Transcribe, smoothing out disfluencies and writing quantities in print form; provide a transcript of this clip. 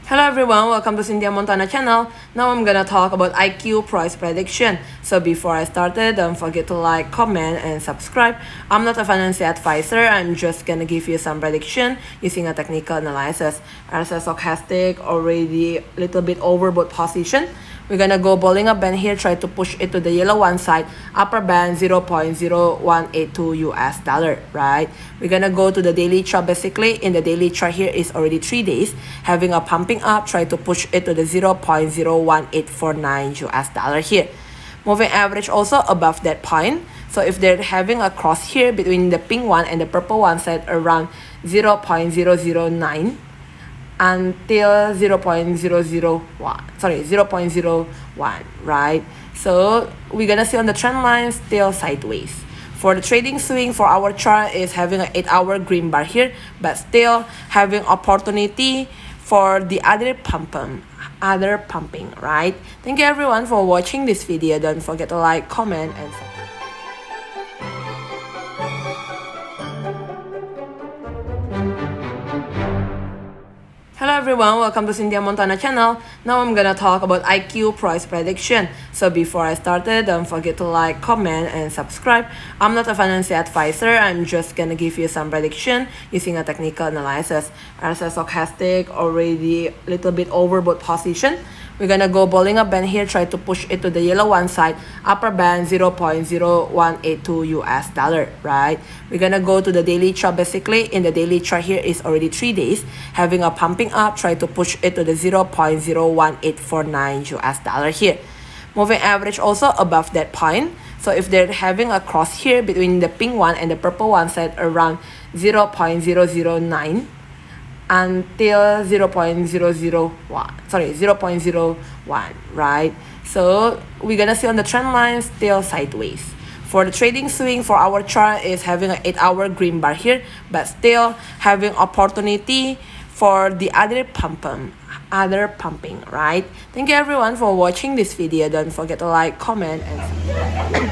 Hello everyone, welcome to Cynthia Montana channel. Now I'm gonna talk about IQ price prediction. So before I started, don't forget to like, comment, and subscribe. I'm not a financial advisor. I'm just gonna give you some prediction using a technical analysis. As a stochastic already a little bit overbought position, we're gonna go bowling up band here, try to push it to the yellow one side, upper band 0.0182 US dollar, right? We're gonna go to the daily chart. Basically, in the daily chart here is already 3 days, having a pumping up, try to push it to the 0.01849 US dollar here. Moving average also above that point. So if they're having a cross here between the pink one and the purple one set around 0.009 until 0.001, right? So we're gonna see on the trend line still sideways. For the trading swing, for our chart is having an 8-hour green bar here, but still having opportunity for the other pumping, right? Thank you everyone for watching this video. Don't forget to like, comment, and subscribe. Hello everyone, welcome to Cynthia Montana channel. Now I'm gonna talk about IQ price prediction. So before I started, don't forget to like, comment, and subscribe. I'm not a financial advisor. I'm just gonna give you some prediction using a technical analysis. As a stochastic already a little bit overbought position, we're gonna go bowling up band here, try to push it to the yellow one side, upper band 0.0182 US dollar, right? We're gonna go to the daily chart. Basically, in the daily chart here is already 3 days, having a pumping up, try to push it to the 0.01849 US dollar here. Moving average also above that point. So if they're having a cross here between the pink one and the purple one set around 0.009 until 0.001, right? So we're gonna see on the trend line still sideways. For the trading swing, for our chart is having an 8-hour green bar here, but still having opportunity for the other pumping, right? Thank you everyone for watching this video. Don't forget to like, comment, and subscribe.